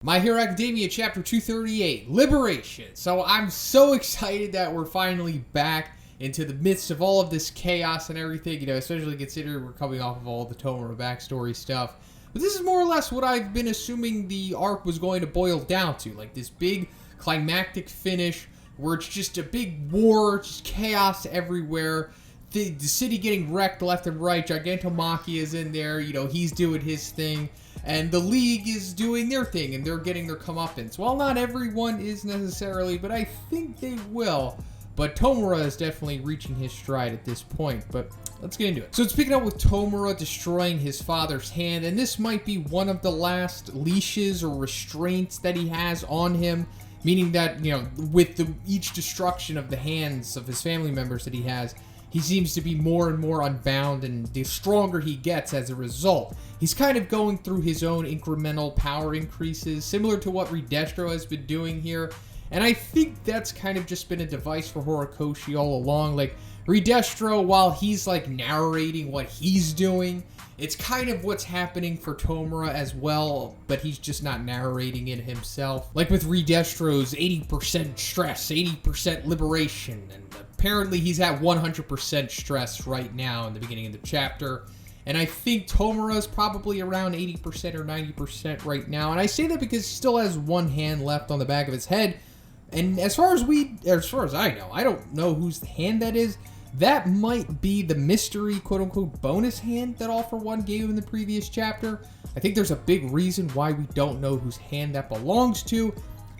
My Hero Academia Chapter 238, Liberation. So I'm so excited that we're finally back into the midst of all of this chaos and everything, especially considering we're coming off of all the Tomura backstory stuff. But this is more or less what I've been assuming the arc was going to boil down to, like this big climactic finish where it's just a big war, just chaos everywhere. The city getting wrecked left and right. Gigantomachia is in there, he's doing his thing. And the League is doing their thing, and they're getting their comeuppance. Well, not everyone is necessarily, but I think they will. But Tomura is definitely reaching his stride at this point, but let's get into it. So it's picking up with Tomura destroying his father's hand, and this might be one of the last leashes or restraints that he has on him, meaning that, with each destruction of the hands of his family members that he has, he seems to be more and more unbound, and the stronger he gets as a result. He's kind of going through his own incremental power increases, similar to what Re-Destro has been doing here. And I think that's kind of just been a device for Horikoshi all along. Like, Re-Destro, while he's narrating what he's doing, it's kind of what's happening for Tomura as well, but he's just not narrating it himself. Like with Re-Destro's 80% stress, 80% liberation, and apparently he's at 100% stress right now in the beginning of the chapter. And I think Tomura's probably around 80% or 90% right now. And I say that because he still has one hand left on the back of his head. And as far as I know, I don't know whose hand that is. That might be the mystery, quote-unquote, bonus hand that All For One gave him in the previous chapter. I think there's a big reason why we don't know whose hand that belongs to.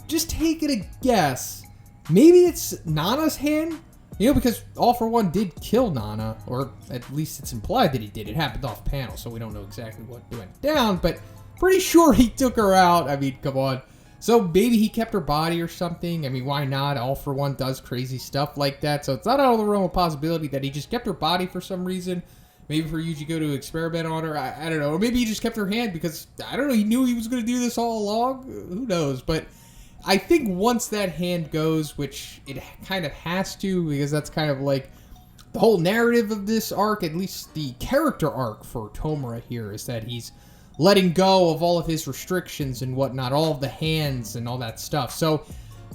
Just taking a guess. Maybe it's Nana's hand? Because All For One did kill Nana, or at least it's implied that he did. It happened off panel, so we don't know exactly what went down, but pretty sure he took her out. I mean, come on. So maybe he kept her body or something. I mean, why not? All For One does crazy stuff like that, so it's not out of the realm of possibility that he just kept her body for some reason. Maybe for Yujigo to experiment on her. I don't know. Or maybe he just kept her hand because, I don't know, he knew he was going to do this all along. Who knows? But I think once that hand goes, which it kind of has to, because that's kind of like the whole narrative of this arc, at least the character arc for Tomura here, is that he's letting go of all of his restrictions and whatnot, all of the hands and all that stuff. So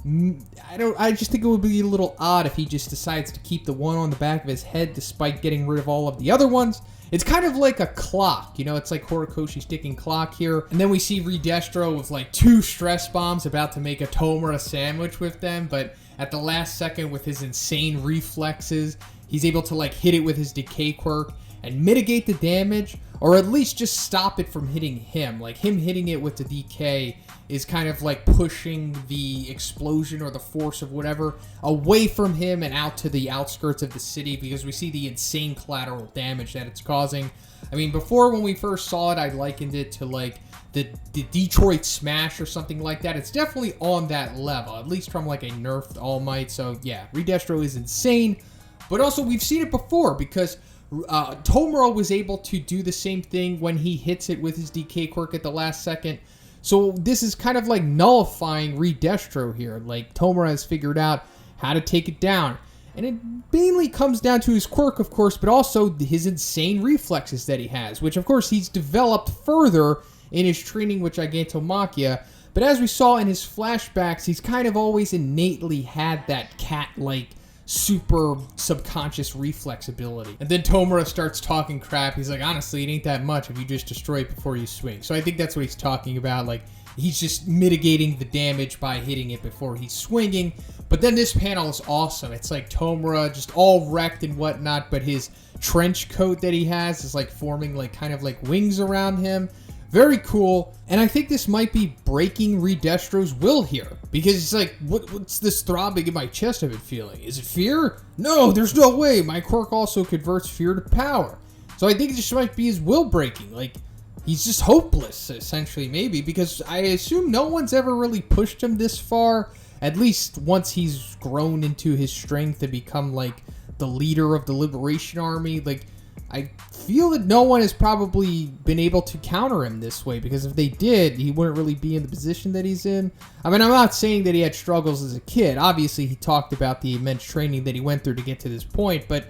I just think it would be a little odd if he just decides to keep the one on the back of his head despite getting rid of all of the other ones. It's kind of like a clock, it's like Horikoshi's ticking clock here. And then we see Re-Destro with 2 stress bombs about to make a Tomura sandwich with them, but at the last second with his insane reflexes, he's able to hit it with his decay quirk and mitigate the damage, or at least just stop it from hitting him. Him hitting it with the DK is kind of pushing the explosion or the force of whatever away from him and out to the outskirts of the city, because we see the insane collateral damage that it's causing. I mean, before when we first saw it, I likened it to the Detroit Smash or something like that. It's definitely on that level, at least from a nerfed All Might. So yeah, Re-Destro is insane, but also we've seen it before because Tomura was able to do the same thing when he hits it with his DK quirk at the last second. So this is kind of nullifying Re-Destro here. Tomura has figured out how to take it down. And it mainly comes down to his quirk, of course, but also his insane reflexes that he has, which, of course, he's developed further in his training with Gigantomachia. But as we saw in his flashbacks, he's kind of always innately had that cat-like super subconscious reflex ability. And then Tomura starts talking crap. He's like, honestly, it ain't that much if you just destroy it before you swing. So I think that's what he's talking about. He's just mitigating the damage by hitting it before he's swinging. But then this panel is awesome. It's Tomura just all wrecked and whatnot, but his trench coat that he has is forming kind of wings around him. Very cool. And I think this might be breaking Re-Destro's will here, because it's what's this throbbing in my chest I've been feeling? Is it fear? No, there's no way. My quirk also converts fear to power. So I think it just might be his will breaking. He's just hopeless, essentially, maybe, because I assume no one's ever really pushed him this far, at least once he's grown into his strength and become the leader of the Liberation Army. I feel that no one has probably been able to counter him this way, because if they did, he wouldn't really be in the position that he's in. I mean, I'm not saying that he had struggles as a kid. Obviously, he talked about the immense training that he went through to get to this point, but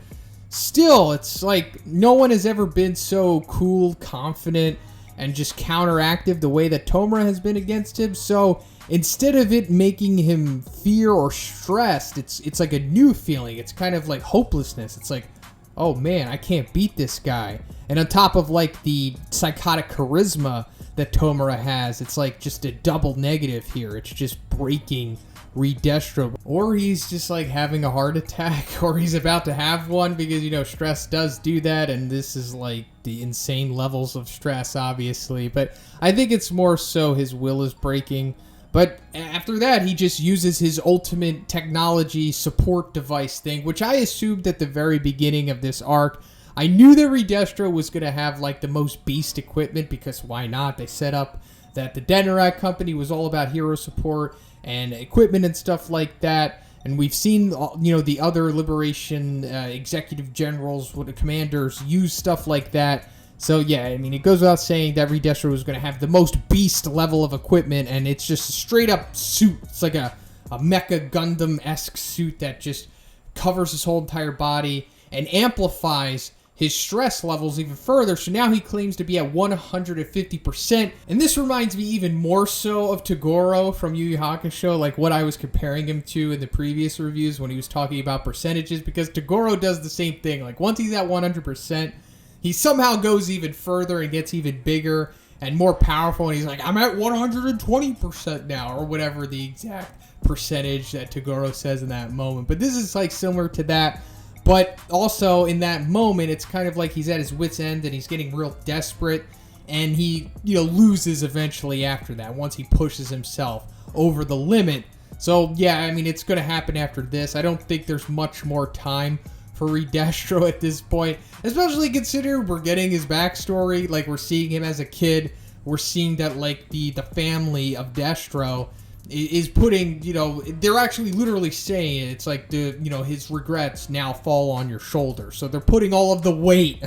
still, it's no one has ever been so cool, confident, and just counteractive the way that Tomura has been against him. So instead of it making him fear or stressed, it's like a new feeling. It's kind of like hopelessness. It's like, oh man, I can't beat this guy. And on top of like the psychotic charisma that Tomura has, it's like just a double negative here. It's just breaking Re-Destro. Or he's just like having a heart attack, or he's about to have one, because, you know, stress does do that, and this is like the insane levels of stress, obviously. But I think it's more so his will is breaking. But after that, he just uses his ultimate technology support device thing, which I assumed at the very beginning of this arc. I knew that Re-Destro was going to have like the most beast equipment, because why not? They set up that the Denorak company was all about hero support and equipment and stuff like that. And we've seen, you know, the other Liberation executive generals, the commanders, use stuff like that. So yeah, I mean, it goes without saying that Re-Destro was going to have the most beast level of equipment, and it's just a straight up suit. It's like a Mecha Gundam-esque suit that just covers his whole entire body and amplifies his stress levels even further. So now he claims to be at 150%. And this reminds me even more so of Toguro from Yu Yu Hakusho, like what I was comparing him to in the previous reviews when he was talking about percentages, because Toguro does the same thing. Like once he's at 100%, he somehow goes even further and gets even bigger and more powerful. And he's like, I'm at 120% now, or whatever the exact percentage that Toguro says in that moment. But this is like similar to that. But also in that moment, it's kind of like he's at his wit's end and he's getting real desperate, and he, you know, loses eventually after that once he pushes himself over the limit. So yeah, I mean, it's going to happen after this. I don't think there's much more time for Re-Destro at this point, especially considering we're getting his backstory. Like, we're seeing him as a kid. We're seeing that, like, the family of Destro is putting, you know, they're actually literally saying it. It's like the, you know, his regrets now fall on your shoulders. So they're putting all of the weight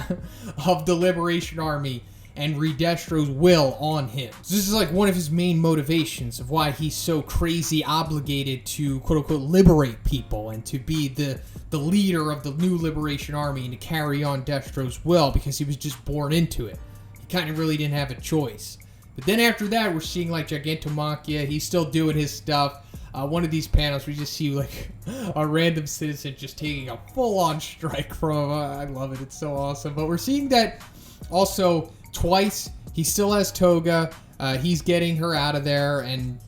of the Liberation Army and Re-Destro's will on him. So this is like one of his main motivations of why he's so crazy obligated to, quote unquote, liberate people and to be the leader of the new Liberation Army and to carry on Destro's will, because he was just born into it. He kind of really didn't have a choice. But then after that, we're seeing like Gigantomachia. He's still doing his stuff. One of these panels, we just see like a random citizen just taking a full-on strike from him. I love it. It's so awesome. But we're seeing that also twice. He still has Toga. He's getting her out of there. And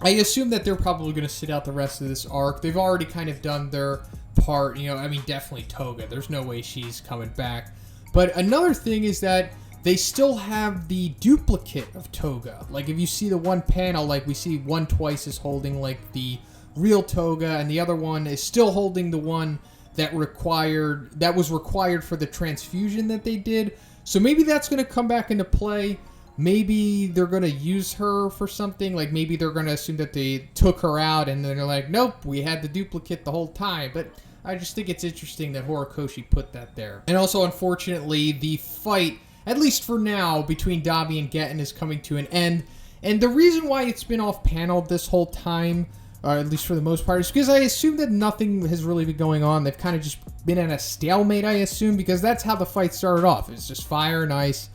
I assume that they're probably going to sit out the rest of this arc. They've already kind of done their part. You know, I mean, definitely Toga. There's no way she's coming back. But another thing is that they still have the duplicate of Toga. Like, if you see the one panel, like, we see one twice is holding, like, the real Toga, and the other one is still holding the one that was required for the transfusion that they did. So maybe that's going to come back into play. Maybe they're going to use her for something. Like, maybe they're going to assume that they took her out, and then they're like, nope, we had the duplicate the whole time. But I just think it's interesting that Horikoshi put that there. And also, unfortunately, the fight, at least for now, between Dabi and Getten is coming to an end. And the reason why it's been off-paneled this whole time, or at least for the most part, is because I assume that nothing has really been going on. They've kind of just been in a stalemate, I assume, because that's how the fight started off. It's just fire and ice.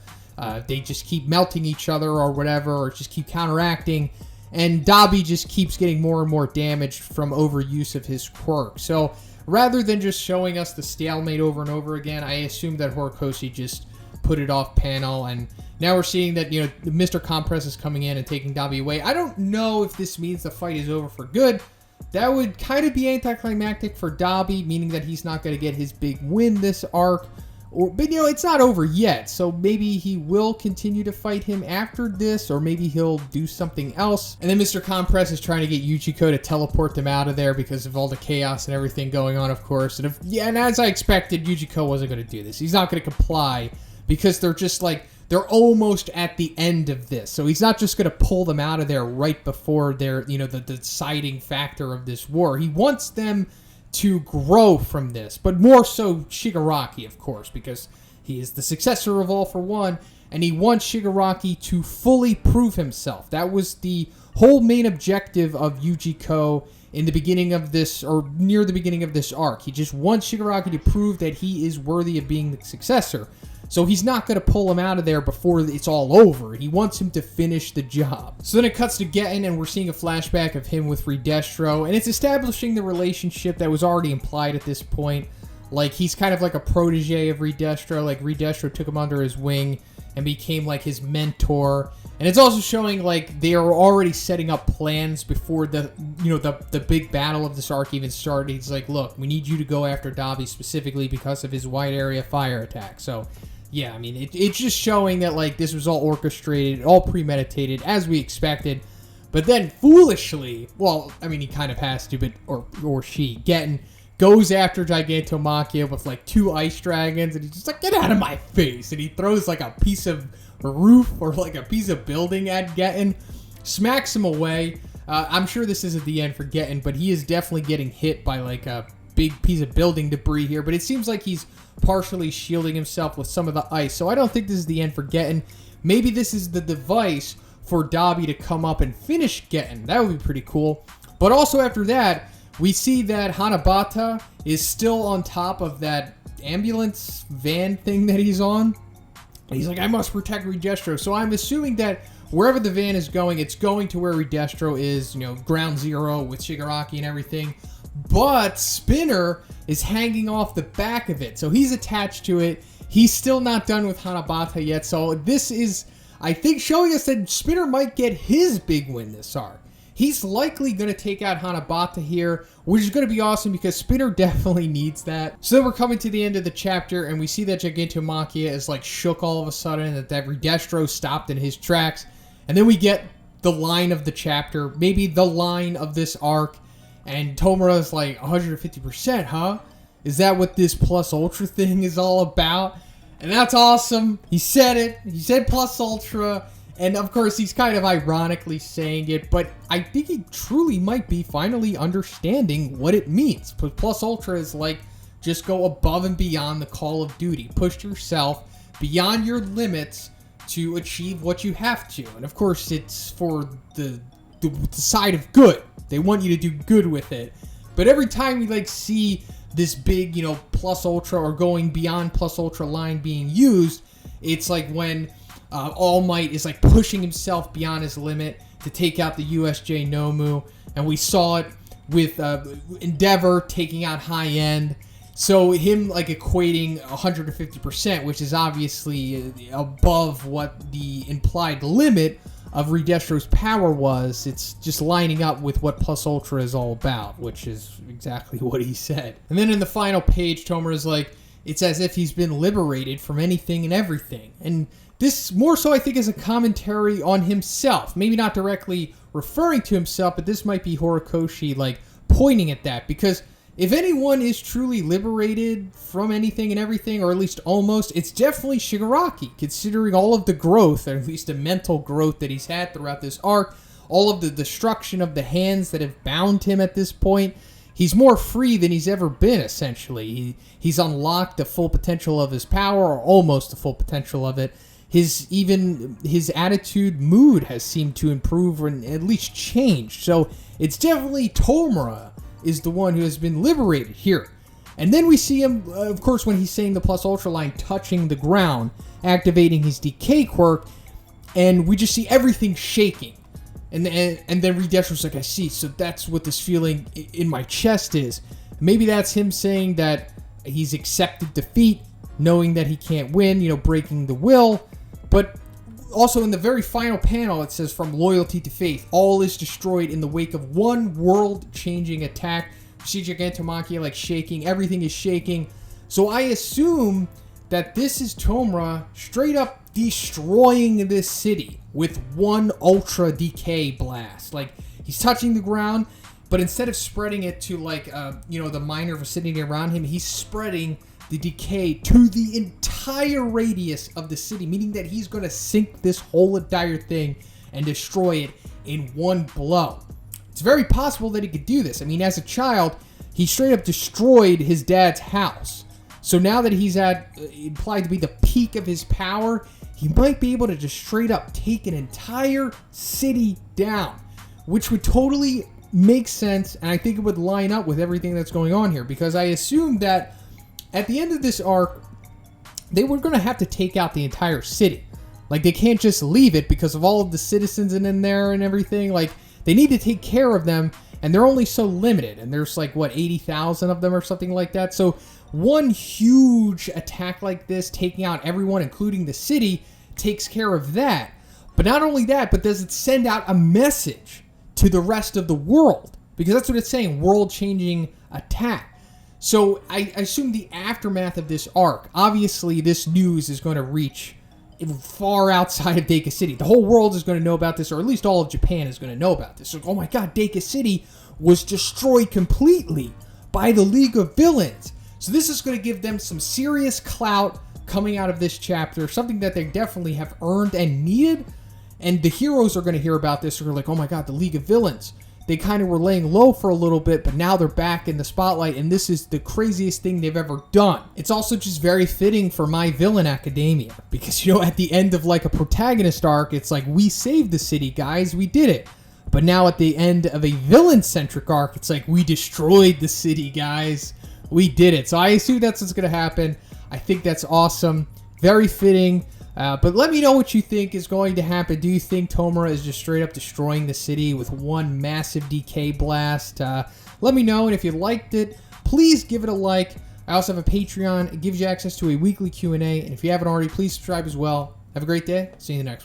They just keep melting each other or whatever, or just keep counteracting. And Dabi just keeps getting more and more damaged from overuse of his quirk. So rather than just showing us the stalemate over and over again, I assume that Horikoshi just put it off panel, and now we're seeing that, you know, Mr. Compress is coming in and taking Dabi away. I don't know if this means the fight is over for good. That would kind of be anticlimactic for Dabi, meaning that he's not going to get his big win this arc. But, you know, it's not over yet, so maybe he will continue to fight him after this, or maybe he'll do something else. And then Mr. Compress is trying to get Yujiko to teleport them out of there because of all the chaos and everything going on, of course. And as I expected, Yujiko wasn't going to do this. He's not going to comply, because they're just like, they're almost at the end of this. So he's not just going to pull them out of there right before they're, you know, the deciding factor of this war. He wants them to grow from this, but more so Shigaraki, of course, because he is the successor of All for One, and he wants Shigaraki to fully prove himself. That was the whole main objective of Yujiko in the beginning of this, or near the beginning of this arc. He just wants Shigaraki to prove that he is worthy of being the successor. So he's not going to pull him out of there before it's all over. He wants him to finish the job. So then it cuts to Getten, and we're seeing a flashback of him with Re-Destro, and it's establishing the relationship that was already implied at this point. Like, he's kind of like a protege of Re-Destro. Like, Re-Destro took him under his wing and became like his mentor. And it's also showing like they are already setting up plans before the big battle of this arc even started. He's like, look, we need you to go after Dabi specifically because of his wide area fire attack. So yeah, I mean, it's just showing that like this was all orchestrated, all premeditated as we expected. But then foolishly, well, I mean, he kind of has to, but or she, Getten, goes after Gigantomachia with like 2 ice dragons, and he's just like, get out of my face, and he throws like a piece of roof or like a piece of building at Getten, smacks him away. I'm sure this isn't the end for Getten, but he is definitely getting hit by like a big piece of building debris here, but it seems like he's partially shielding himself with some of the ice, so I don't think this is the end for Getten. Maybe this is the device for Dabi to come up and finish Getten. That would be pretty cool. But also after that, we see that Hanabata is still on top of that ambulance van thing that he's on. And he's like, I must protect Re-Destro. So I'm assuming that wherever the van is going, it's going to where Re-Destro is, ground zero with Shigaraki and everything. But Spinner is hanging off the back of it. So he's attached to it. He's still not done with Hanabata yet. So this is, I think, showing us that Spinner might get his big win this arc. He's likely going to take out Hanabata here, which is going to be awesome because Spinner definitely needs that. So then we're coming to the end of the chapter, and we see that Gigantomachia is like shook all of a sudden, that Re-Destro stopped in his tracks. And then we get the line of the chapter, maybe the line of this arc, and Tomura's like, 150%, huh? Is that what this Plus Ultra thing is all about? And that's awesome. He said it. He said Plus Ultra. And of course, he's kind of ironically saying it, but I think he truly might be finally understanding what it means. Plus Ultra is like, just go above and beyond the call of duty. Push yourself beyond your limits to achieve what you have to. And of course, it's for the side of good. They want you to do good with it. But every time we like see this big, Plus Ultra or going beyond Plus Ultra line being used, it's like when All Might is like pushing himself beyond his limit to take out the USJ Nomu, and we saw it with Endeavor taking out High End. So him like equating 150%, which is obviously above what the implied limit of Re-Destro's power was. It's just lining up with what Plus Ultra is all about, which is exactly what he said. And then in the final page, Tomura's like, it's as if he's been liberated from anything and everything. And this more so, I think, is a commentary on himself. Maybe not directly referring to himself, but this might be Horikoshi, like, pointing at that. Because if anyone is truly liberated from anything and everything, or at least almost, it's definitely Shigaraki, considering all of the growth, or at least the mental growth that he's had throughout this arc, all of the destruction of the hands that have bound him at this point. He's more free than he's ever been, essentially. He's unlocked the full potential of his power, or almost the full potential of it. His attitude, mood has seemed to improve or at least change. So it's definitely Tomura is the one who has been liberated here. And then we see him, of course, when he's saying the Plus Ultra line, touching the ground, activating his decay quirk, and we just see everything shaking. And then Re-Destro's like, I see, so that's what this feeling in my chest is. Maybe that's him saying that he's accepted defeat, knowing that he can't win, breaking the will. But also in the very final panel, it says, from loyalty to faith, all is destroyed in the wake of one world-changing attack. You see Gigantomachia like shaking, everything is shaking. So I assume that this is Tomura straight up destroying this city with one ultra decay blast. Like, he's touching the ground, but instead of spreading it to like, the minor vicinity around him, he's spreading the decay to the entire radius of the city, meaning that he's going to sink this whole entire thing and destroy it in one blow. It's very possible that he could do this. I mean, as a child, he straight up destroyed his dad's house. So now that he's at implied to be the peak of his power, he might be able to just straight up take an entire city down, which would totally make sense, and I think it would line up with everything that's going on here, because I assume that at the end of this arc, they were going to have to take out the entire city. Like, they can't just leave it because of all of the citizens in there and everything. Like, they need to take care of them, and they're only so limited. And there's like, what, 80,000 of them or something like that. So one huge attack like this, taking out everyone, including the city, takes care of that. But not only that, but does it send out a message to the rest of the world? Because that's what it's saying, world-changing attack. So I assume the aftermath of this arc, obviously this news is going to reach far outside of Deka City. The whole world is going to know about this, or at least all of Japan is going to know about this. So, oh my god, Deka City was destroyed completely by the League of Villains. So this is going to give them some serious clout coming out of this chapter, something that they definitely have earned and needed. And the heroes are going to hear about this, and are like, oh my god, the League of Villains. They kind of were laying low for a little bit, but now they're back in the spotlight, and this is the craziest thing they've ever done. It's also just very fitting for My Villain Academia, because, you know, at the end of like a protagonist arc, it's like, we saved the city, guys, we did it. But now at the end of a villain-centric arc, it's like, we destroyed the city, guys. We did it. So I assume that's what's going to happen. I think that's awesome. Very fitting. But let me know what you think is going to happen. Do you think Tomura is just straight up destroying the city with one massive DK blast? Let me know, and if you liked it, please give it a like. I also have a Patreon. It gives you access to a weekly Q&A, and if you haven't already, please subscribe as well. Have a great day. See you in the next one.